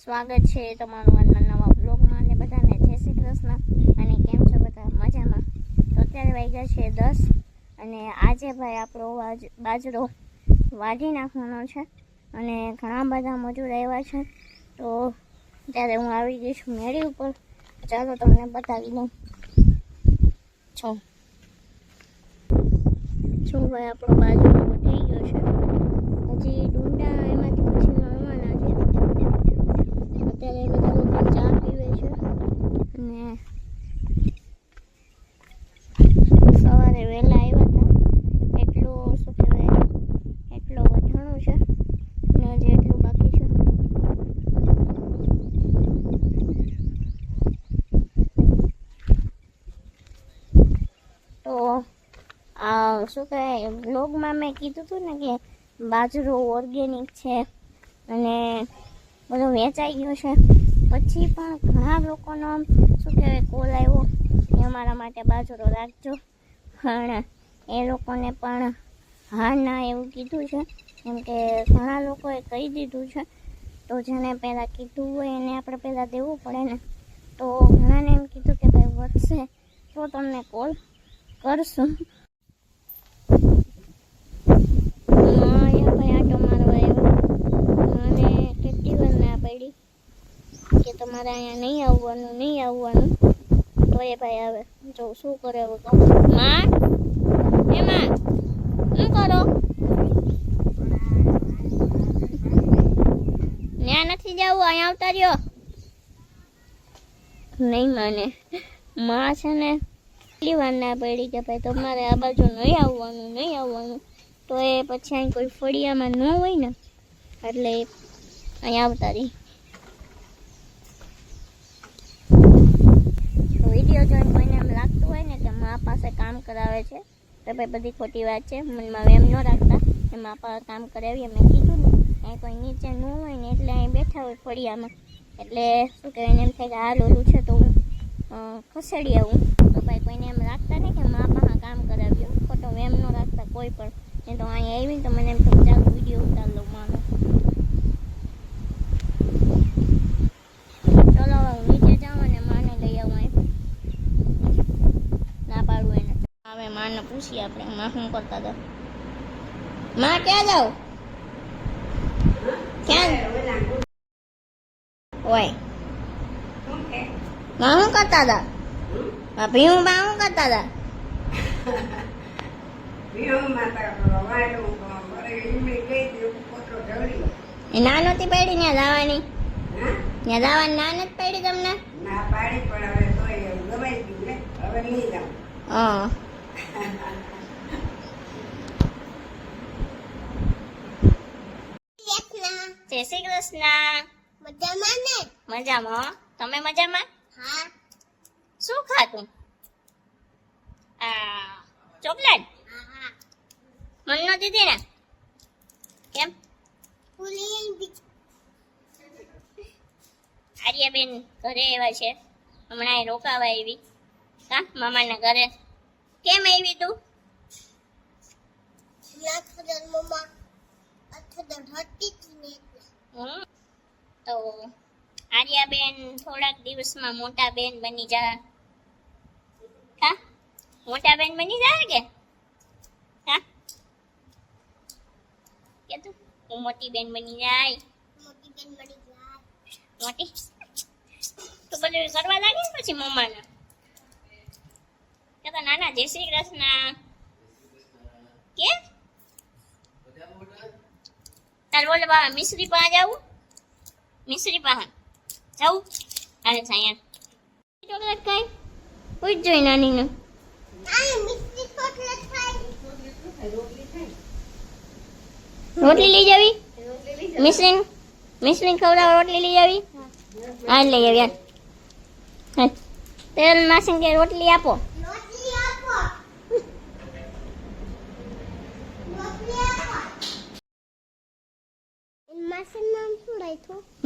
સ્વાગત છે તમારું આજના નવા બ્લોગમાં અને બધાને જય શ્રી કૃષ્ણ. અને કેમ છો બધા? મજામાં? તો અત્યારે વાગ્યા છે 10 અને આજે ભાઈ આપણો બાજરો વાઢી નાખવાનો છે અને ઘણા બધા મજૂર આવ્યા છે. તો ત્યારે હું આવી ગઈ છું મેળી ઉપર. ચાલો તમને બતાવી દઉં છું ભાઈ આપણો બાજરો થઈ ગયો છે. હજી ડુંડા એમાંથી પછી લણવાના છે. અત્યારે બધા લોકો ચા પીવે છે અને સવારે વહેલા આવ્યા હતા એટલો શું કહેવાય એટલો વઢાણું છે અને હજી એટલું બાકી છે. તો શું કહેવાય બ્લોગમાં મેં કીધું હતું ને કે બાજરો ઓર્ગેનિક છે અને બધો વેચાઈ ગયો છે. પછી પણ ઘણા લોકોનો શું કહેવાય કોલ આવ્યો કે અમારા માટે બાજરો રાખજો, પણ એ લોકોને પણ હા ના એવું કીધું છે. કેમ કે ઘણા લોકોએ કહી દીધું છે તો જેને પહેલાં કીધું હોય એને આપણે પહેલાં દેવું પડે ને. તો ઘણાને એમ કીધું કે ભાઈ વધશે તો તમને કોલ કરશું. કે તમારે અહીંયા નહીં આવવાનું તો એ ભાઈ આવે જો શું કરે હવે કહું. માં એમાં શું કરો? ત્યાં નથી જવું, અહીંયા આવતા રહ્યો. નહીં માને માં છે ને એટલી વાર ના પડી કે ભાઈ તમારે આ બાજુ નહીં આવવાનું. તો એ પછી અહીં કોઈ ફળિયામાં ન હોય ને એટલે અહીંયા આવતા રહી. વિડીયો જોઈને કોઈને એમ લાગતું હોય ને કે મા પાસે કામ કરાવે છે તો ભાઈ બધી ખોટી વાત છે. મનમાં એમ ન રાખતા કે મા પાસે કામ કરાવીએ. મેં કીધું ને અહીં કોઈ નીચે ન હોય ને એટલે અહીં બેઠા હોય ફળિયામાં એટલે શું કહેવાય એમ થાય કે હાલ ઓલું છે તો હું ખસેડી આવું. તો ભાઈ કોઈને એમ રાખતા નહીં કે મા પાસે કામ કરાવ્યું. ખોટો એમ ન રાખતા કોઈ પણ. એ તો અહીં આવીને તો મને એમ તો ચાલો વિડીયો ઉતાર લો માનો. ચલો હું નીચે જાઉં અને માને લઈ આવું. અહીં ના પાડું એને. હવે માને પૂછીએ આપણે માં શું કરતા હતા. માં ક્યાં જાવ? ક્યાં હોય માં શું કરતા હતા? ભીવું બા શું કરતા હતા? એ ના નહોતી પડી ત્યાં જવાની? ત્યાં જવાની ના નથી પડી તમને? ના પાડી પણ હવે તોય ગવાઈ ગયું ને હવે નહીં જાઉં. હા જય શ્રી કૃષ્ણ. મજામાં ને? મજામાં. તમે મજામાં? હા. શું ખાતું? ચોકલેટ હા. મને નો દીધી ને? કેમ? આર્યાબેન ઘરે આવ્યા છે હમણાં. રોકાવા આવી કા મામાના ઘરે. કેમ આવી તું? તો આર્યાબેન થોડાક દિવસમાં મોટા બેન બની જા. કા મોટા બેન બની જાય કે કા કે તું હું મોટી બેન બની જાય. મોટી તો બધું કરવા લાગે ને પછી મમ્માને કે નાના જય શ્રી કૃષ્ણ કે તાર બોલે બા મિશ્રી પાસે જાવું? મિશ્રી પાસે જાવું? અરે સાયન ચોકલેટ ખાઈ પૂછ જોઈ નાની ને. રોટલી લઈ જાવી? મિશ્રી ખવડાવ રોટલી લઈ જાવી? હા લઈ આવી યાર. તેલ માસી કે રોટલી આપો.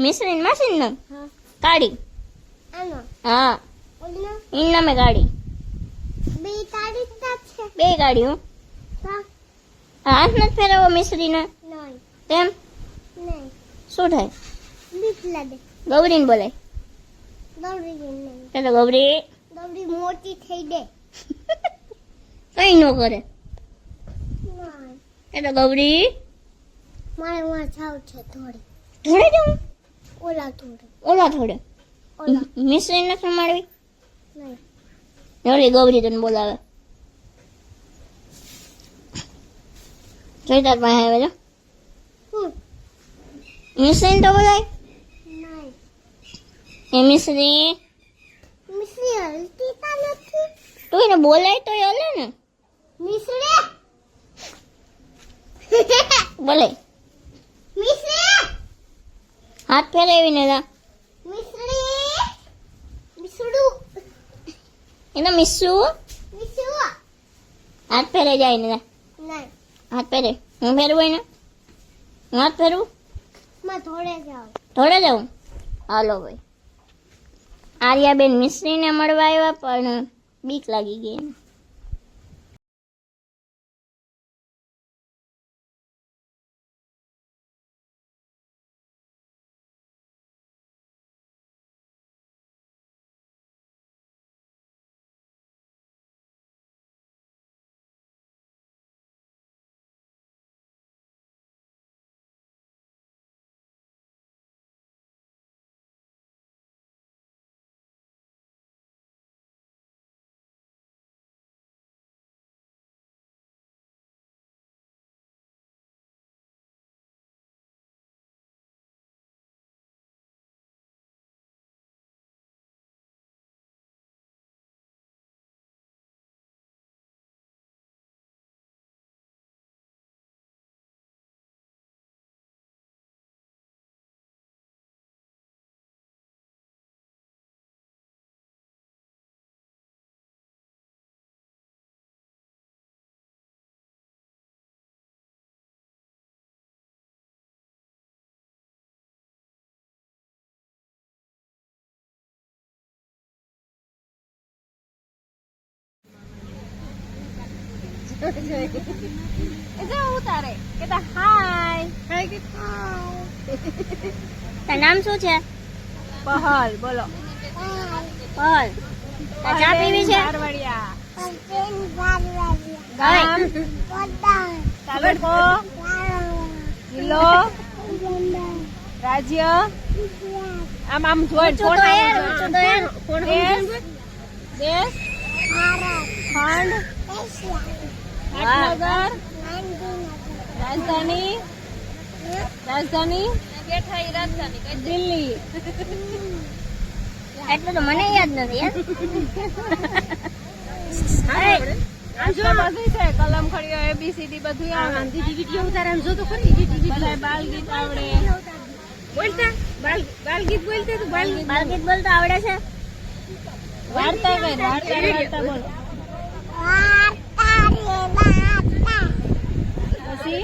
મિશ્રી માસી નામ કાઢી. હા इन नामे गाड़ी बे गाड़ी हूँ हाथ मत फेरવો મિશ્રી ને તેમ શું થાય બીક લાગે. ગૌરીને બોલાય. ગૌરી નહીં. ચાલો ગૌરી. ગૌરી મોટી થઈ દે. કઈ નો કરે. ચાલો ગૌરી. મારે વहाँ જાવ છે થોડે. થોડે જાઉં? ઓલા થોડે. મિશ્રી નથી રમાડવી? નહીં. ઓલી ગૌરી તને બોલાવે. જોઈ તાર પાસે આવે જો. મિશ્રી તો બોલાય. એ મિશ્રી. મિશ્રી હલતી તા નથી. તો એને બોલાય તો હલે ને. મિશ્રી. બોલે. મિશ્રી. હાથ ફેરવીને જા. મિશ્રી. મિસડુ. એને મિસુ. મિસુ. હાથ ફેરે જાય ને જા. નહીં. હાથ ફેરે. હું ફેરવું એને. હું હાથ ફેરવું. માં થોડે જાઉં. હાલો ભાઈ. આર્યાબેન મિશ્રીને મળવા આવ્યા પણ બીક લાગી ગઈ એને. ઉતારે કેતા હાય. તારું નામ શું છે? પહલ બોલો. પહલ. ચા પીવી છે? ગામ તાલુકો જિલ્લો રાજ્ય. આમ જોઈ દેશ ખંડ પાટનગર રાજધાની દિલ્હી. એટલું તો મને યાદ નથી યાર. બધું છે કલમ ખડીઓ ABCD બધું આવડે. બાલગીત આવડે. બોલતા બાલગીત બોલતા તું બાલગીત બોલતા આવડે છે. વાર્તા કઈ વાર્તા બોલો. પછી